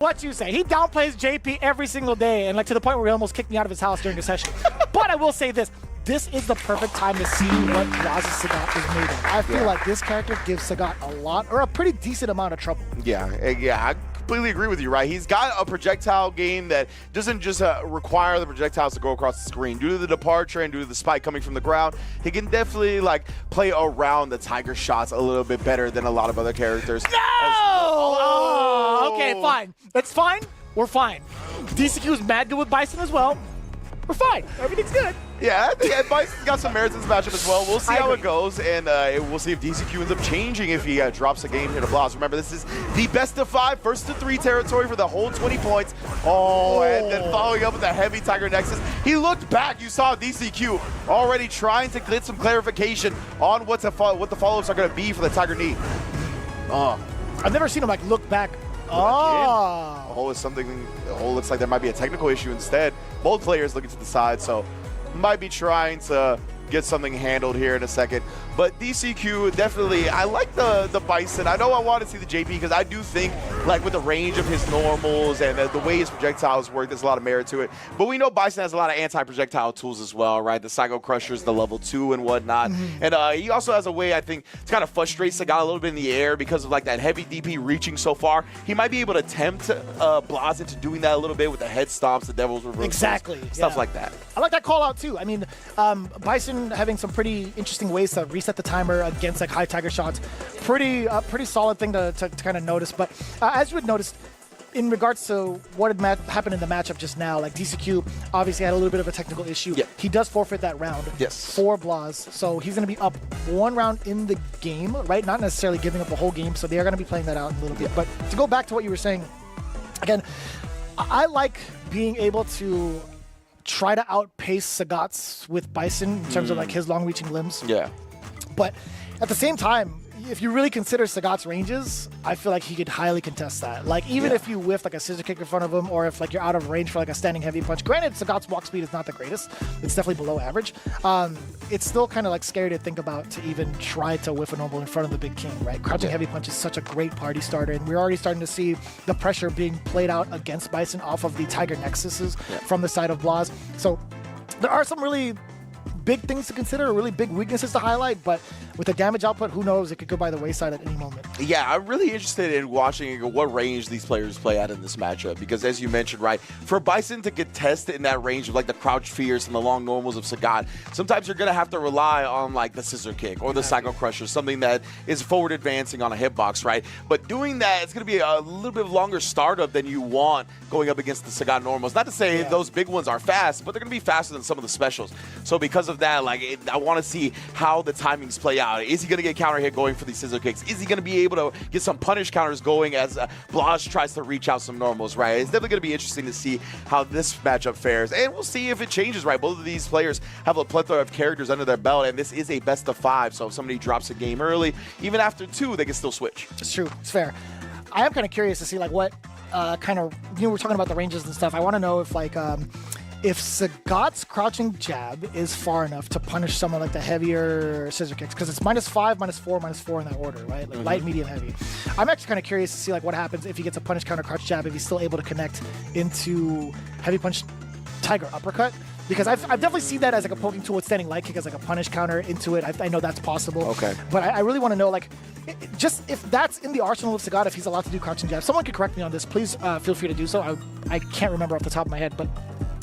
what you say. He downplays JP every single day, and like to the point where he almost kicked me out of his house during a session. But I will say this. This is the perfect time to see what Blaz Sagat is made of. I feel like this character gives Sagat a lot, or a pretty decent amount of trouble. Yeah, I completely agree with you, right? He's got a projectile game that doesn't just require the projectiles to go across the screen. Due to the departure and due to the spike coming from the ground, he can definitely like play around the Tiger shots a little bit better than a lot of other characters. No! Oh, okay, fine. That's fine. We're fine. DCQ's mad good with Bison as well. We're fine. Everything's good. Yeah, Bison's got some merits in this matchup as well. We'll see how it goes, and we'll see if DCQ ends up changing if he drops a game here to Blaz. Remember, this is the best of 5, first to 3 territory for the whole 20 points. Oh, and then following up with a heavy Tiger Nexus. He looked back. You saw DCQ already trying to get some clarification on what the follow-ups are going to be for the Tiger knee. I've never seen him like look back. Oh, something. Oh, looks like there might be a technical issue instead. Both players looking to the side, so might be trying to get something handled here in a second. But DCQ, definitely, I like the Bison. I know I want to see the JP because I do think, like, with the range of his normals and the way his projectiles work, there's a lot of merit to it. But we know Bison has a lot of anti-projectile tools as well, right? The Psycho Crushers, the level 2 and whatnot. And he also has a way, I think, to kind of frustrate Sagat a little bit in the air because of, like, that heavy DP reaching so far. He might be able to tempt Blaz into doing that a little bit with the head stomps, the Devil's Reversals. Exactly. Stuff like that. I like that call out, too. I mean, Bison having some pretty interesting ways to reset the timer against like high Tiger shots. Pretty solid thing to kind of notice. But as you would notice, in regards to what had happened in the matchup just now, like DCQ obviously had a little bit of a technical issue. Yep. He does forfeit that round for Blaz. So he's going to be up 1 round in the game, right? Not necessarily giving up a whole game. So they are going to be playing that out in a little bit. But to go back to what you were saying, again, I like being able to try to outpace Sagat's with Bison in terms of like his long-reaching limbs. Yeah. But at the same time, if you really consider Sagat's ranges, I feel like he could highly contest that. Like, even if you whiff like a scissor kick in front of him, or if like you're out of range for like a standing heavy punch. Granted, Sagat's walk speed is not the greatest. It's definitely below average. It's still kind of like scary to think about to even try to whiff a normal in front of the big king, right? Crouching heavy punch is such a great party starter, and we're already starting to see the pressure being played out against Bison off of the Tiger Nexuses from the side of Blaz. So there are some really big things to consider, really big weaknesses to highlight, but with the damage output, who knows, it could go by the wayside at any moment. Yeah, I'm really interested in watching what range these players play at in this matchup, because as you mentioned, right, for Bison to get tested in that range of like the crouch fierce and the long normals of Sagat, sometimes you're going to have to rely on like the scissor kick or the Psycho Crusher, something that is forward advancing on a hitbox, right? But doing that, it's going to be a little bit longer startup than you want going up against the Sagat normals. Not to say those big ones are fast, but they're going to be faster than some of the specials. So because of that, like, I want to see how the timings play out. Is he going to get counter hit going for these scissor kicks? Is he going to be able to get some punish counters going as Blaz tries to reach out some normals, right? It's definitely going to be interesting to see how this matchup fares, and we'll see if it changes, right? Both of these players have a plethora of characters under their belt, and this is a best of 5, so if somebody drops a game early, even after 2, they can still switch. It's true. It's fair. I am kind of curious to see like what kind of, you know, we're talking about the ranges and stuff. I want to know if like if Sagat's crouching jab is far enough to punish someone like the heavier scissor kicks, because it's -5, -4, -4 in that order, right? Like light, medium, heavy. I'm actually kind of curious to see like what happens if he gets a punish counter crouch jab, if he's still able to connect into heavy punch Tiger uppercut. Because I've definitely seen that as like a poking tool with standing light kick as like a punish counter into it. I know that's possible. Okay. But I really want to know, like, just if that's in the arsenal of Sagat, if he's allowed to do crouching jab. Someone could correct me on this. Please feel free to do so. I can't remember off the top of my head, but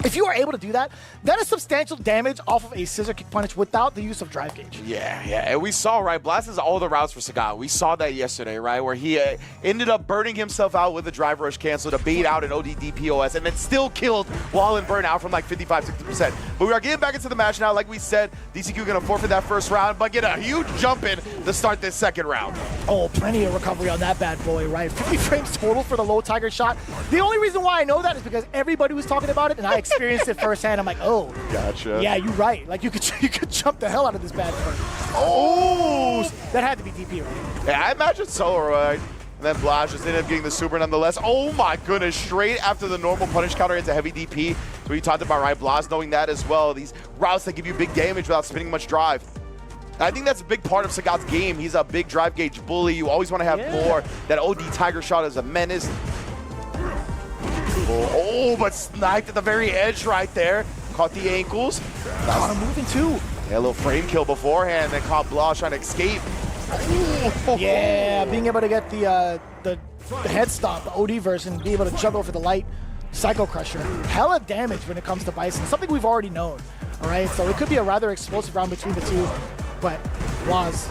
if you are able to do that, that is substantial damage off of a scissor kick punish without the use of drive gauge. Yeah, and we saw, right, Blaz is all the routes for Sagat. We saw that yesterday, right, where he ended up burning himself out with the drive rush cancel to bait out an ODD POS, and then still killed while in burnout from like 55-60%. But we are getting back into the match now. Like we said, DCQ going to forfeit that first round, but get a huge jump in to start this second round. Oh, plenty of recovery on that bad boy, right? 50 frames total for the low Tiger shot. The only reason why I know that is because everybody was talking about it, and I experienced it firsthand. I'm like, oh, gotcha. Yeah, you're right. Like you could jump the hell out of this bad boy. Oh, that had to be DP, right? Yeah, I imagine so, right? And then Blaz just ended up getting the super nonetheless. Oh my goodness, straight after the normal punish counter into heavy DP. So we talked about, right, Blaz knowing that as well. These routes that give you big damage without spending much drive. I think that's a big part of Sagat's game. He's a big drive gauge bully. You always want to have more. That OD Tiger shot is a menace. Oh, but sniped at the very edge right there. Caught the ankles. Caught him moving too. Yeah, a little frame kill beforehand, then caught Blaz trying to escape. Yeah, being able to get the head stomp, the OD version, be able to juggle for the light Psycho Crusher. Hella damage when it comes to Bison, something we've already known. All right, so it could be a rather explosive round between the two, but Blaz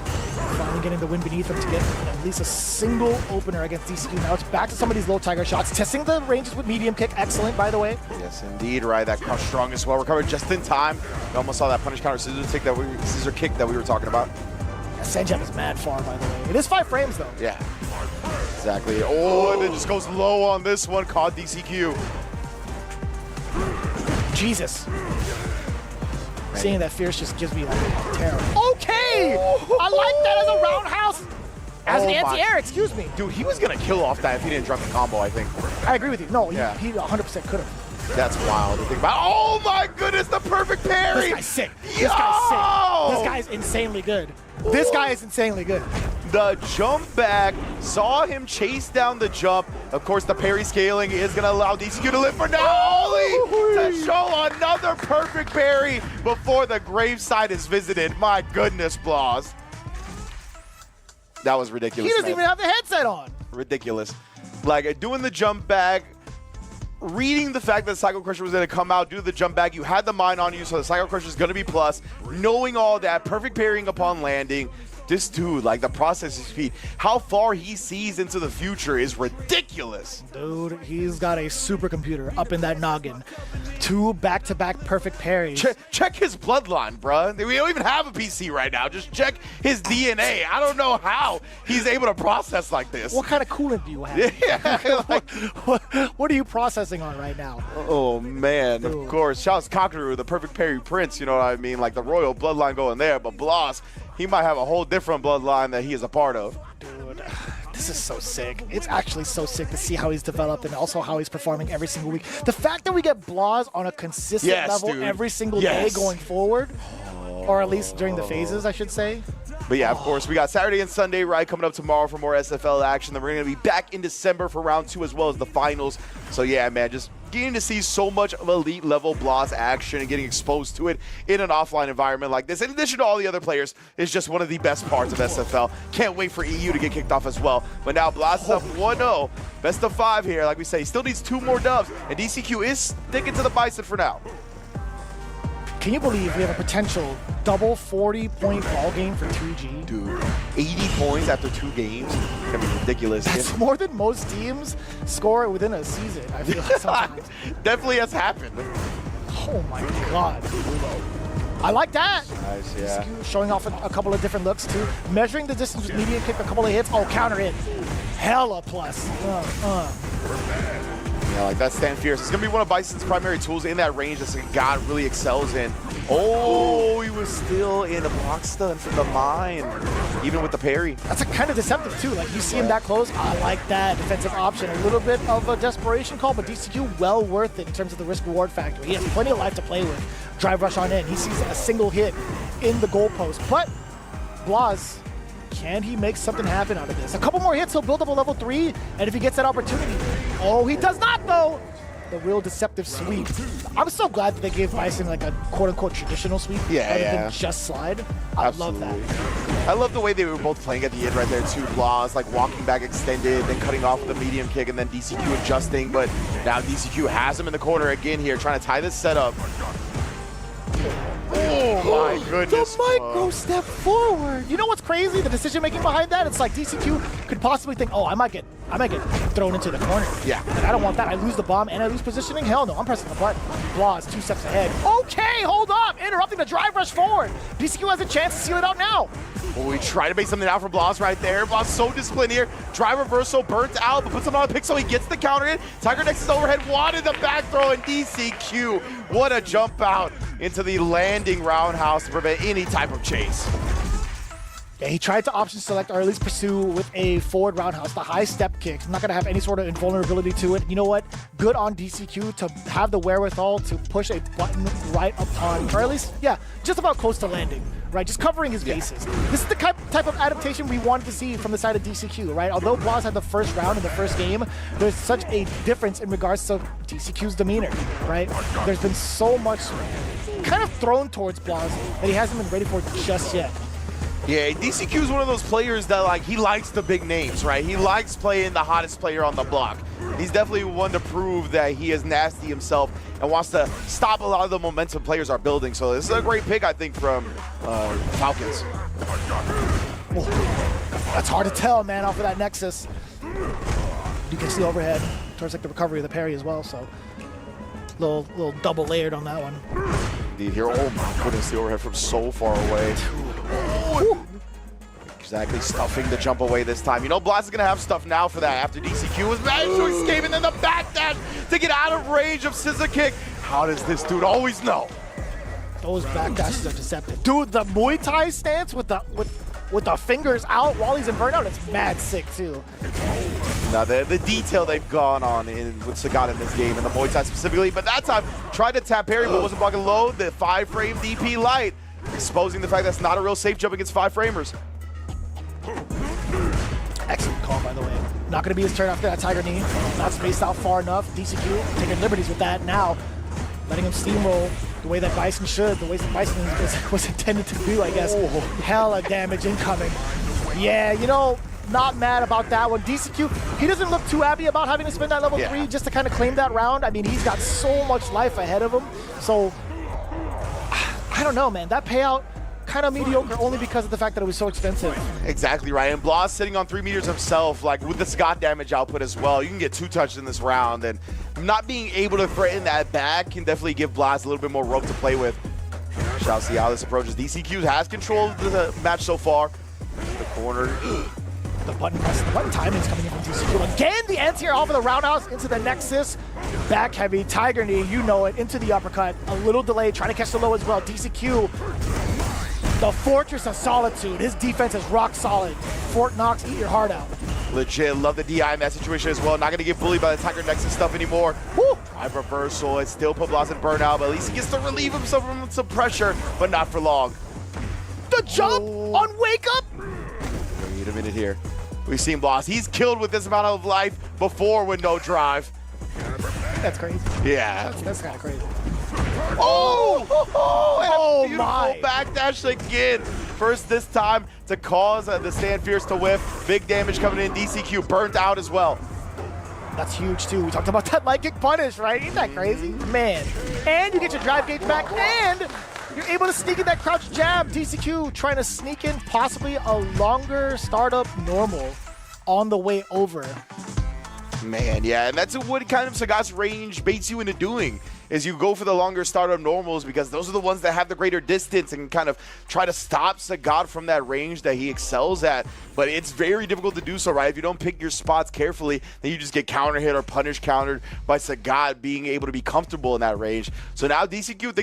finally getting the win beneath him to get at least a single opener against DCQ. Now it's back to some of these low tiger shots, testing the ranges with medium kick. Excellent, by the way. Yes, indeed, right. That crush strong as well. Recovered just in time. We almost saw that punish counter scissor kick that we were talking about. Senjab is mad far, by the way. It is 5 frames, though. Yeah, exactly. Oh, and it just goes low on this one. Caught DCQ. Jesus. Seeing that Fierce just gives me like terror. Okay! I like that as a roundhouse. As the anti-air, excuse me. Dude, he was going to kill off that if he didn't drop the combo, I think. I agree with you. No, yeah. he 100% could have. That's wild to think about. Oh my goodness, the perfect parry! This guy's sick. This guy's sick. This guy's insanely good. This guy is insanely good. The jump back, saw him chase down the jump. Of course, the parry scaling is going to allow DCQ to live for now. Only to show another perfect parry before the graveside is visited. My goodness, Blaz. That was ridiculous. He doesn't even have the headset on. Ridiculous. Like, doing the jump back, reading the fact that Psycho Crusher was going to come out, do the jump back, you had the mine on you, so the Psycho Crusher is going to be plus. Knowing all that, perfect parrying upon landing. This dude, like the processing speed, how far he sees into the future is ridiculous. Dude, he's got a supercomputer up in that noggin. 2 back-to-back perfect parries. Check his bloodline, bruh. We don't even have a PC right now. Just check his DNA. I don't know how he's able to process like this. What kind of coolant do you have? Yeah, like, what are you processing on right now? Oh, man. Dude. Of course. Shouts Kakaru, the perfect parry prince, you know what I mean? Like the royal bloodline going there. But Blaz, he might have a whole different bloodline that he is a part of. Dude, this is so sick. It's actually so sick to see how he's developed and also how he's performing every single week. The fact that we get Blaz on a consistent level every single day going forward, or at least during the phases, I should say. But yeah, of course, we got Saturday and Sunday, right, coming up tomorrow for more SFL action. Then we're going to be back in December for round 2 as well as the finals. So yeah, man, just getting to see so much of elite level Blaz action and getting exposed to it in an offline environment like this, in addition to all the other players, is just one of the best parts of SFL. Can't wait for EU to get kicked off as well. But now Blaz is up 1-0, best of 5 here. Like we say, he still needs 2 more dubs, and DCQ is sticking to the Bison for now. Can you believe we have a potential double 40-point ball game for 2G? Dude, 80 points after 2 games? It's gonna be ridiculous. That's more than most teams score within a season, I feel like sometimes. Definitely has happened. Oh my god. I like that. Nice, yeah. Showing off a couple of different looks too. Measuring the distance with medium kick, a couple of hits. Oh, counter hit. Hella plus. Yeah, like that stand fierce. It's gonna be one of Bison's primary tools in that range that Sagat really excels in. Oh, he was still in a block stun from the mine, even with the parry. That's a kind of deceptive too. Like you see him that close. I like that defensive option. A little bit of a desperation call, but DCQ well worth it in terms of the risk reward factor. He has plenty of life to play with. Drive rush on in. He sees a single hit in the goalpost. But Blaz, can he make something happen out of this? A couple more hits, he'll build up a level 3, and if he gets that opportunity. Oh, he does not though! The real deceptive sweep. I'm so glad that they gave Bison like a quote-unquote traditional sweep rather than just slide. I love that. I love the way they were both playing at the end right there too. Blaz like walking back extended, then cutting off with a medium kick, and then DCQ adjusting, but now DCQ has him in the corner again here, trying to tie this setup. Oh my goodness. The micro step forward. You know what's crazy? The decision making behind that? It's like DCQ could possibly think, oh, I might get thrown into the corner. Yeah. And I don't want that. I lose the bomb and I lose positioning. Hell no, I'm pressing the button. Blaz 2 steps ahead. Okay, hold up. Interrupting the drive rush forward. DCQ has a chance to seal it out now. Well, we try to make something out for Blaz right there. Blaz so disciplined here. Drive reversal, burnt out, but puts him on a pick so he gets the counter in. Tiger Nexus overhead, wanted the back throw, and DCQ. What a jump out into the landing roundhouse to prevent any type of chase. Yeah, he tried to option select or at least pursue with a forward roundhouse, the high step kick. He's not going to have any sort of invulnerability to it. You know what? Good on DCQ to have the wherewithal to push a button right upon, or at least, yeah, just about close to landing, right? Just covering his bases. This is the type of adaptation we wanted to see from the side of DCQ, right? Although Blaz had the first round in the first game, there's such a difference in regards to DCQ's demeanor, right? There's been so much kind of thrown towards Blaz that he hasn't been ready for just yet. Yeah, DCQ is one of those players that, like, he likes the big names, right? He likes playing the hottest player on the block. He's definitely one to prove that he is nasty himself and wants to stop a lot of the momentum players are building. So this is a great pick, I think, from Falcons. Oh, that's hard to tell, man, off of that Nexus. You can see overhead towards like the recovery of the parry as well, so little double layered on that one. Indeed here, oh my goodness, the overhead from so far away. Exactly, stuffing the jump away this time. You know, Blaz is going to have stuff now for that after DCQ was managed to escape, and then the backdash to get out of range of scissor kick. How does this dude always know? Those backdashes are deceptive. Dude, the Muay Thai stance with the fingers out while he's in burnout, it's mad sick too. Now the detail they've gone on with Sagat in this game, and the Muay Thai specifically, but that time tried to tap parry but wasn't blocking low. The 5-frame DP light, exposing the fact that's not a real safe jump against 5-framers. Excellent call, by the way. Not going to be his turn after that Tiger Knee. Not spaced out far enough. DCQ taking liberties with that now. Letting him steamroll the way that Bison should, the way that Bison was intended to do, I guess. Oh. Hella damage incoming. Yeah, you know, not mad about that one. DCQ, he doesn't look too happy about having to spend that level 3 just to kind of claim that round. I mean, he's got so much life ahead of him. So, I don't know, man. That payout, kind of mediocre only because of the fact that it was so expensive. Exactly right, and Blaz sitting on 3 meters himself, like with the Sagat damage output as well. You can get 2 touches in this round, and not being able to threaten that back can definitely give Blaz a little bit more rope to play with. Shall see how this approaches. DCQ has control of the match so far. The corner. The button press, the button timing is coming in from DCQ. Again, the anti-air off of the roundhouse into the Nexus. Back heavy, Tiger Knee, you know it, into the uppercut. A little delay, trying to catch the low as well. DCQ, the Fortress of Solitude. His defense is rock solid. Fort Knox, eat your heart out. Legit, love the DI in that situation as well. Not going to get bullied by the Tiger Nexus stuff anymore. Woo! Drive reversal, it still put Blaz in burnout, but at least he gets to relieve himself from some pressure, but not for long. The jump on Wake Up! Wait a minute here. We've seen Blaz. He's killed with this amount of life before with no drive. That's crazy. Yeah. That's kind of crazy. Oh, beautiful my. Backdash again. First this time to cause the Stand Fierce to whiff. Big damage coming in. DCQ burnt out as well. That's huge too. We talked about that light kick punish, right? Ain't that crazy? Man. And you get your drive gauge back, and you're able to sneak in that crouch jab. DCQ trying to sneak in possibly a longer startup normal on the way over. Man, yeah, and that's what kind of Sagat's range baits you into doing, is you go for the longer startup normals because those are the ones that have the greater distance and kind of try to stop Sagat from that range that he excels at. But it's very difficult to do so, right? If you don't pick your spots carefully, then you just get counter hit or punish countered by Sagat being able to be comfortable in that range. So now DCQ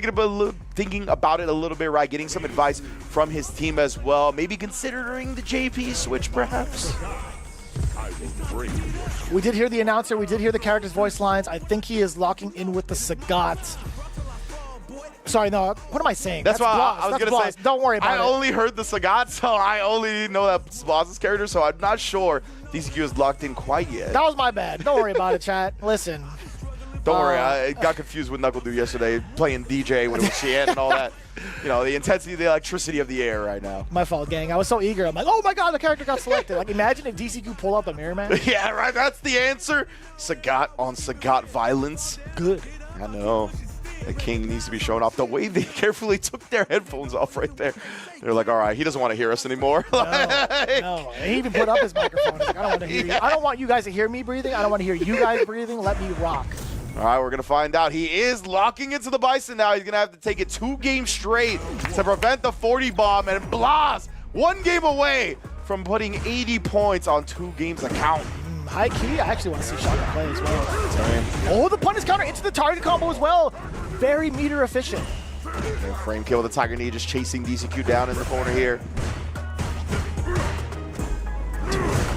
thinking about it a little bit, right? Getting some advice from his team as well. Maybe considering the JP switch, perhaps. We did hear the announcer, we did hear the character's voice lines. I think he is locking in with the Sagat. Sorry, no, what am I saying? That's why Blaz. I was going to say. Don't worry about it. I only heard the Sagat, so I only know that's Blaz's character, so I'm not sure DCQ is locked in quite yet. That was my bad. Don't worry about it, chat. Listen. Don't worry, I got confused with Knuckle Dude yesterday, playing DJ when it was Chien and all that. You know, the intensity, the electricity of the air right now. My fault, gang. I was so eager. I'm like, oh my god, the character got selected. Like, imagine if DCQ pull out the mirror, man. Yeah, right, that's the answer. Sagat on Sagat violence. Good. I know. The king needs to be shown off. The way they carefully took their headphones off right there. They're like, all right, he doesn't want to hear us anymore. No. He even put up his microphone. He's like, I don't want to hear you. I don't want you guys to hear me breathing. I don't want to hear you guys breathing. Let me rock. All right, we're going to find out. He is locking into the Bison now. He's going to have to take it 2 games straight to prevent the 40 bomb. And Blaz, 1 game away from putting 80 points on 2 games account. High key, I actually want to see Shotgun play as well. Oh, the punish counter into the target combo as well. Very meter efficient. And frame kill with the Tiger Knee, just chasing DCQ down in the corner here.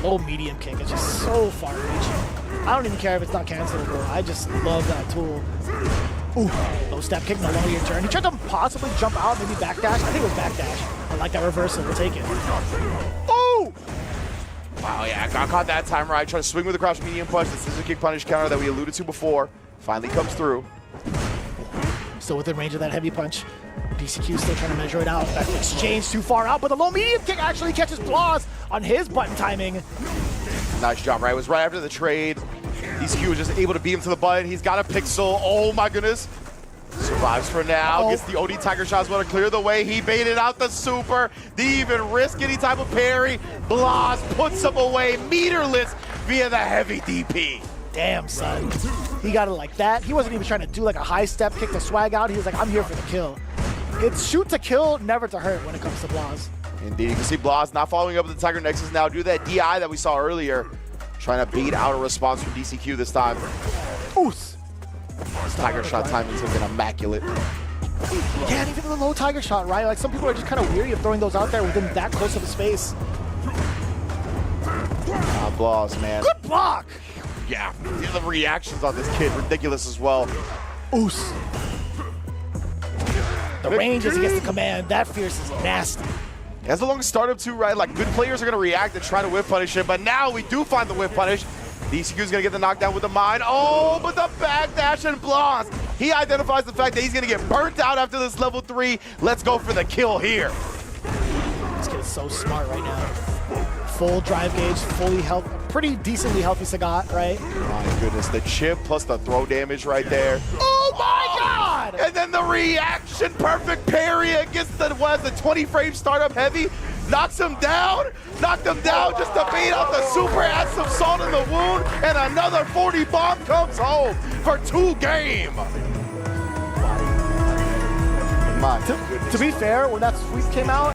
low medium kick is just so far reaching. I don't even care if it's not cancelable. I just love that tool. Ooh, low step kick, no longer your turn. He tried to possibly jump out, maybe backdash. I think it was backdash. I like that reversal. We'll take it. Oh! Wow, yeah, got caught that time right. Trying to swing with the crouch medium punch. The scissor kick punish counter that we alluded to before finally comes through. Still within range of that heavy punch. DCQ still trying to measure it out. That exchange too far out, but the low medium kick actually catches Blaz on his button timing. Nice job, right? It was right after the trade. DCQ was just able to beat him to the button. He's got a pixel. Oh my goodness. Survives for now. Gets the OD Tiger shots, want to clear the way. He baited out the super. Didn't even risk any type of parry. Blaz puts him away meterless via the heavy DP. Damn, son. He got it like that. He wasn't even trying to do like a high step kick to swag out. He was like, I'm here for the kill. It's shoot to kill, never to hurt when it comes to Blaz. Indeed, you can see Blaz not following up with the Tiger Nexus now. Do that DI that we saw earlier. Trying to beat out a response from DCQ this time. Oos. Tiger shot timings have been immaculate. Yeah, and even the low Tiger shot, right? Like some people are just kind of weary of throwing those out there within that close of a space. Blaz, man. Good block! Yeah, the reactions on this kid, ridiculous as well. Oos. The range as he gets the command, that fierce is nasty. He has a long startup too, right? Like good players are gonna react and try to whip punish him, but now we do find the whip punish. DCQ's gonna get the knockdown with the mine. Oh, but the backdash and Blaz. He identifies the fact that he's gonna get burnt out after this level 3. Let's go for the kill here. This kid is so smart right now. Full drive gauge, fully healthy, pretty decently healthy Sagat, right? My goodness, the chip plus the throw damage right there. Oh my God! And then the reaction, perfect parry against the 20 frame startup heavy. Knocks him down, knocked him down just to beat out the super, add some salt in the wound, and another 40 bomb comes home for 2 game. To be fair, when that sweep came out,